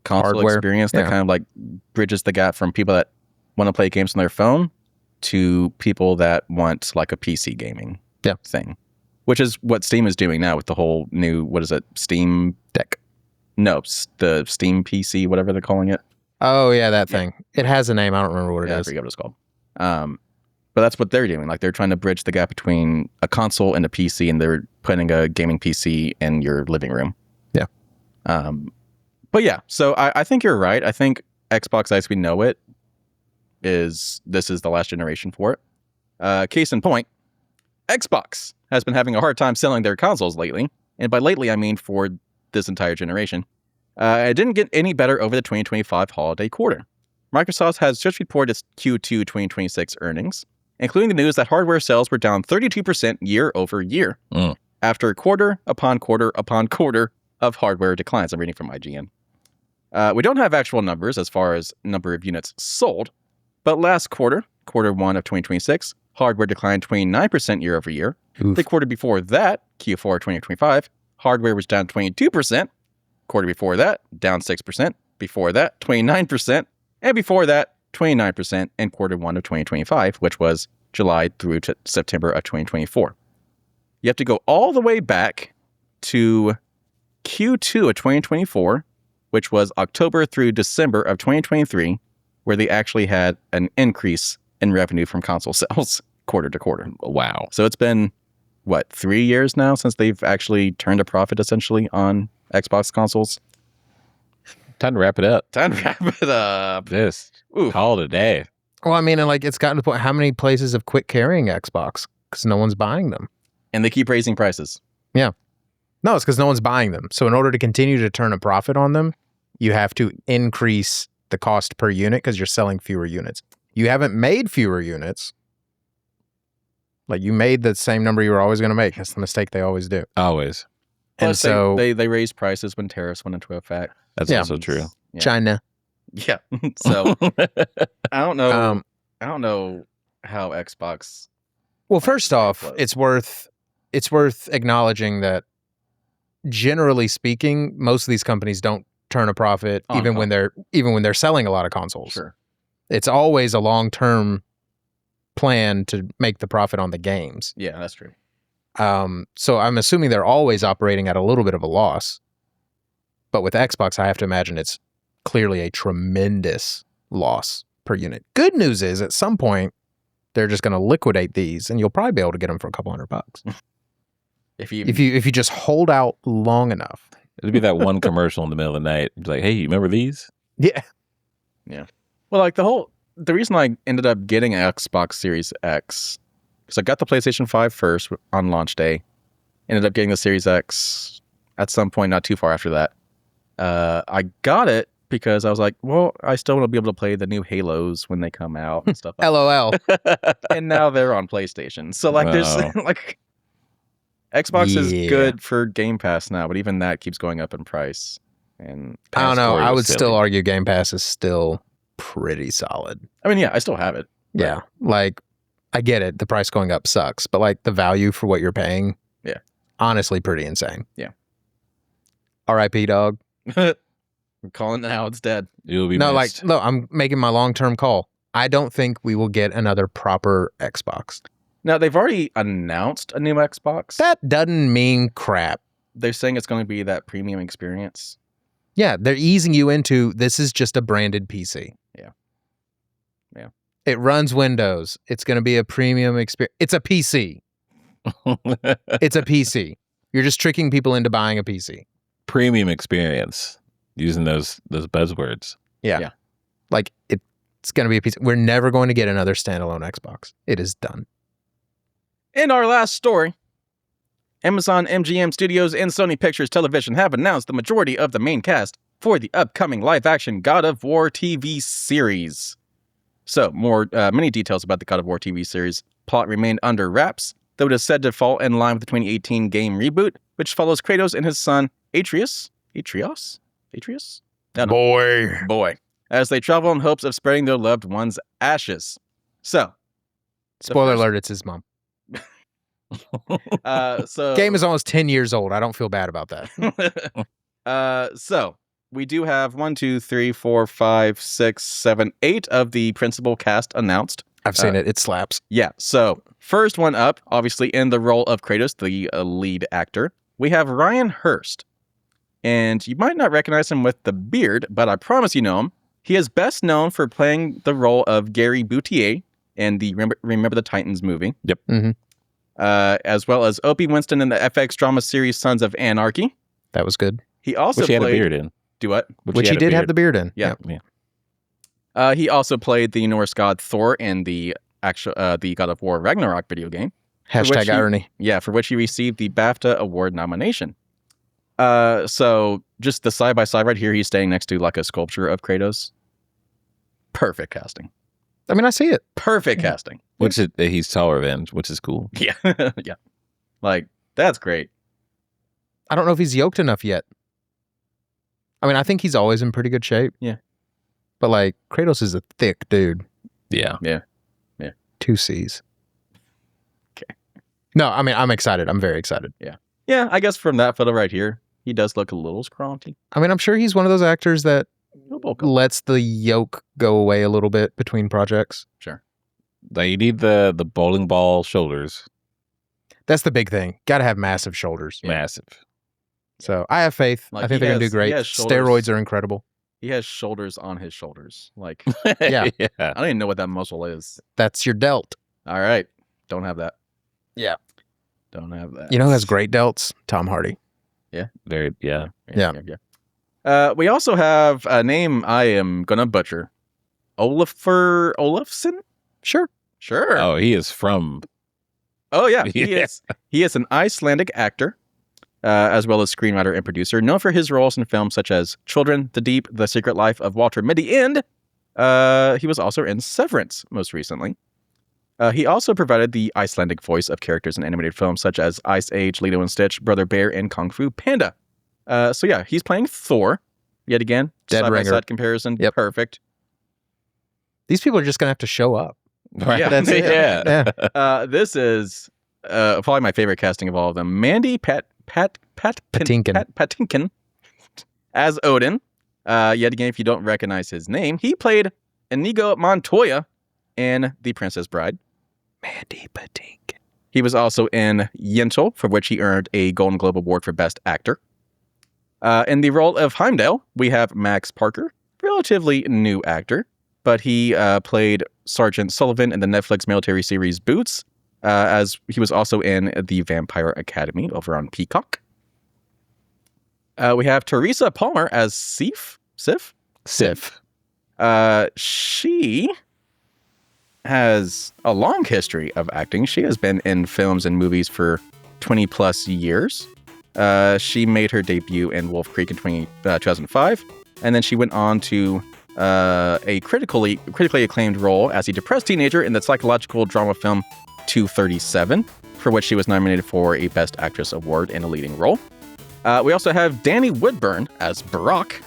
console Hardware. experience that kind of like bridges the gap from people that want to play games on their phone to people that want like a PC gaming thing, which is what Steam is doing now with the whole new, what is it? Steam Deck. No, the Steam PC, whatever they're calling it. Oh yeah, that thing. It has a name. I don't remember what it I is. forget what it's called. But that's what they're doing. Like they're trying to bridge the gap between a console and a PC, and they're putting a gaming PC in your living room. Yeah. But yeah, so I think you're right. I think Xbox as we know it this is the last generation for it. Case in point, Xbox has been having a hard time selling their consoles lately. And by lately, I mean for this entire generation. It didn't get any better over the 2025 holiday quarter. Microsoft has just reported its Q2 2026 earnings, including the news that hardware sales were down 32% year over year, after quarter upon quarter upon quarter of hardware declines. I'm reading from IGN. We don't have actual numbers as far as number of units sold, but last quarter, quarter one of 2026, hardware declined 29% year over year. Oof. The quarter before that, Q4 2025, hardware was down 22%. Quarter before that, down 6%. Before that, 29%. And before that, 29% in quarter one of 2025, which was July through to September of 2024. You have to go all the way back to Q2 of 2024, which was October through December of 2023, where they actually had an increase in revenue from console sales quarter to quarter. Wow. So it's been, 3 years now since they've actually turned a profit essentially on Xbox consoles? Time to wrap it up. Time to wrap it up. Just Oof. call it a day. Well, I mean, and like it's gotten to the point, how many places have quit carrying Xbox because no one's buying them? And they keep raising prices. No, it's because no one's buying them. So in order to continue to turn a profit on them, you have to increase the cost per unit because you're selling fewer units. You haven't made fewer units. Like you made the same number you were always going to make. That's the mistake they always do. Always. And Plus, so they raised prices when tariffs went into effect. That's Yeah. also true. Yeah. China. Yeah. So I don't know. I don't know how Xbox. Well, first off, close. it's worth acknowledging that generally speaking, most of these companies don't turn a profit On even when they're selling a lot of consoles. Sure. It's always a long-term plan to make the profit on the games. Yeah, that's true. So I'm assuming they're always operating at a little bit of a loss. But with Xbox, I have to imagine it's clearly a tremendous loss per unit. Good news is at some point they're just going to liquidate these and you'll probably be able to get them for a couple $100. If you If you just hold out long enough. It'd be that one commercial in the middle of the night. It's like, hey, you remember these? Yeah. well, like the reason I ended up getting Xbox Series X, because I got the PlayStation 5 first on launch day, ended up getting the Series X at some point not too far after that. I got it because I was like, well, I still want to be able to play the new Halos when they come out and stuff. LOL. And now they're on PlayStation. So like there's Wow. like Xbox is Yeah. good for Game Pass now, but even that keeps going up in price. And I don't know. Passport I was would silly. still argue Game Pass is still pretty solid. I mean, yeah, I still have it. Yeah. Like, I get it. The price going up sucks, but like the value for what you're paying, Yeah. honestly, pretty insane. Yeah. R.I.P. dog. I'm calling it now, it's dead. You'll be No, missed. like, look, I'm making my long-term call. I don't think we will get another proper Xbox. Now they've already announced a new Xbox. That doesn't mean crap. They're saying it's going to be that premium experience. Yeah, they're easing you into this is just a branded PC. Yeah. Yeah. It runs Windows. It's going to be a premium experience. It's a PC. It's a PC. You're just tricking people into buying a PC. Premium experience. Using those buzzwords. Yeah. Like it's going to be a PC. We're never going to get another standalone Xbox. It is done. In our last story, Amazon, MGM Studios, and Sony Pictures Television have announced the majority of the main cast for the upcoming live-action God of War TV series. So, many details about the God of War TV series. Plot remained under wraps, though it is said to fall in line with the 2018 game reboot, which follows Kratos and his son Atreus? Boy. As they travel in hopes of spreading their loved one's ashes. So, Spoiler first- alert, it's his mom. so Game is almost 10 years old. I don't feel bad about that. So we do have 1, 2, 3, 4, 5, 6, 7, 8 of the principal cast announced. I've seen it. It slaps. Yeah. So first one up, obviously in the role of Kratos, the lead actor, we have Ryan Hurst. And you might not recognize him with the beard, but I promise you know him. He is best known for playing the role of Gary Boutier in the Remember the Titans movie. Yep. Mm-hmm. As well as Opie Winston in the FX drama series Sons of Anarchy. That was good. He also Which he had a played. beard in. Do what? Which he had a did have beard. the beard in. Yeah. Yeah. He also played the Norse god Thor in the the God of War Ragnarok video game. Hashtag which he- irony. Yeah, for which he received the BAFTA award nomination. So just the side by side right here, he's standing next to like a sculpture of Kratos. Perfect casting. I mean, I see it. Perfect casting. Which is, he's taller than, which is cool. Yeah, yeah. Like that's great. I don't know if he's yoked enough yet. I mean, I think he's always in pretty good shape. Yeah. But like, Kratos is a thick dude. Yeah. 2 C's. Okay. No, I mean, I'm excited. I'm very excited. Yeah, I guess from that photo right here, he does look a little scrawny. I mean, I'm sure he's one of those actors that lets the yoke go away a little bit between projects. Sure. Like you need the bowling ball shoulders. That's the big thing. Got to have massive shoulders. Massive. So I have faith. Like, I think they're going to do great. Steroids are incredible. He has shoulders on his shoulders. Like, Yeah. Yeah. I don't even know what that muscle is. That's your delt. All right. Don't have that. Yeah. Don't have that. You know who has great delts? Tom Hardy. Very, yeah. We also have a name I am going to butcher. Olafsson? Sure. Sure. Oh, he is from. Oh, yeah. He Yeah. is. He is an Icelandic actor, as well as screenwriter and producer, known for his roles in films such as Children, The Deep, The Secret Life of Walter Mitty, and he was also in Severance most recently. He also provided the Icelandic voice of characters in animated films such as Ice Age, Lilo and Stitch, Brother Bear, and Kung Fu Panda. So yeah, he's playing Thor yet again. Dead ringer. Side-by-side comparison. Yep. Perfect. These people are just going to have to show up. Right. Yeah. That's it. Yeah. This is probably my favorite casting of all of them. Mandy Patinkin as Odin. Yet again, if you don't recognize his name, he played Inigo Montoya in The Princess Bride. Mandy Patinkin. He was also in Yentl, for which he earned a Golden Globe Award for Best Actor. In the role of Heimdall, we have Max Parker, relatively new actor, but he played Sergeant Sullivan in the Netflix military series Boots, as he was also in the Vampire Academy over on Peacock. We have Teresa Palmer as Sif. She has a long history of acting. She has been in films and movies for 20 plus years. She made her debut in Wolf Creek in 2005, and then she went on to a critically acclaimed role as a depressed teenager in the psychological drama film 237, for which she was nominated for a Best Actress award in a leading role. We also have Danny Woodburn as Barack.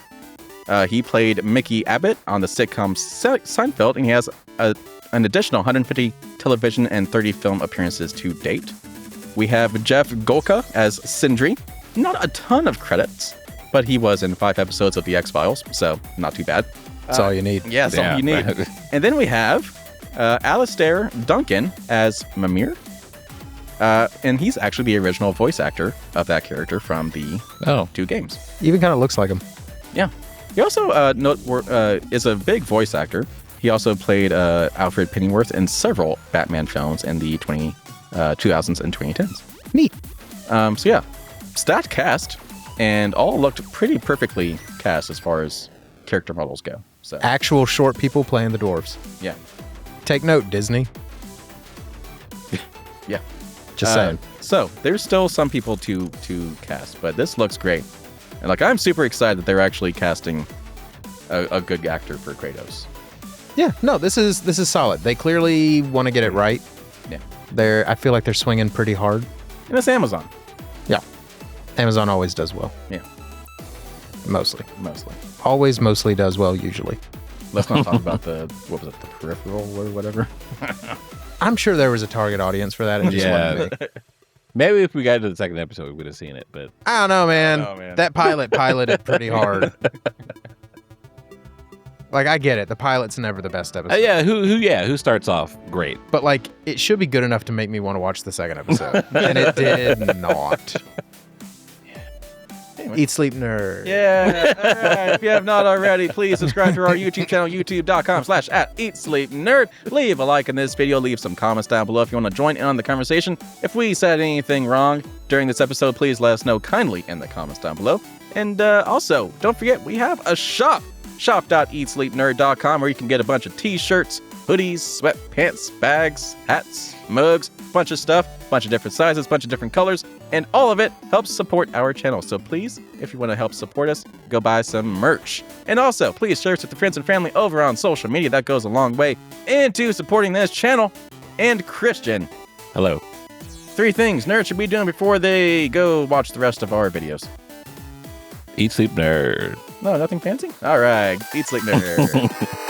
He played Mickey Abbott on the sitcom Seinfeld, and he has an additional 150 television and 30 film appearances to date. We have Jeff Golka as Sindri. Not a ton of credits, but he was in 5 episodes of The X-Files, so not too bad. That's all you need. Yeah, that's all you need. Right. And then we have Alistair Duncan as Mimir. And he's actually the original voice actor of that character from the 2 games. Even kind of looks like him. Yeah. He also is a big voice actor. He also played Alfred Pennyworth in several Batman films in the 2000s and 2010s. Neat. So yeah, stat cast, and all looked pretty perfectly cast as far as character models go. So Actual short people playing the dwarves. yeah, Take note, Disney. yeah. Just saying. So there's still some people to cast, but this looks great, and like I'm super excited that they're actually casting a good actor for Kratos. Yeah, no, this is solid. They clearly want to get it right. Yeah, I feel like they're swinging pretty hard. and it's Amazon. Yeah. Amazon always does well. Yeah, Mostly. mostly. Mostly does well, usually. Let's not talk about the peripheral or whatever. I'm sure there was a target audience for that. And just Yeah. wasn't me. Maybe if we got to the second episode, we would have seen it, but I don't know, man. Oh, man. That pilot piloted pretty hard. Like, I get it. The pilot's never the best episode. who starts off great? But, like, it should be good enough to make me want to watch the second episode. And it did not. Anyway. Eat, sleep, nerd. Yeah. All right. If you have not already, please subscribe to our YouTube channel, youtube.com/@EatSleepNerd. Leave a like on this video. Leave some comments down below if you want to join in on the conversation. If we said anything wrong during this episode, please let us know kindly in the comments down below. And also, don't forget, we have a shop. Shop.eatsleepnerd.com, where you can get a bunch of t-shirts, hoodies, sweatpants, bags, hats, mugs, bunch of stuff, bunch of different sizes, bunch of different colors, and all of it helps support our channel. So please, if you want to help support us, go buy some merch. And also, please share us with your friends and family over on social media. That goes a long way into supporting this channel. And Christian, Hello. 3 things nerds should be doing before they go watch the rest of our videos. Eat, sleep, nerd. No, nothing fancy? All right, eat, sleep, nerd.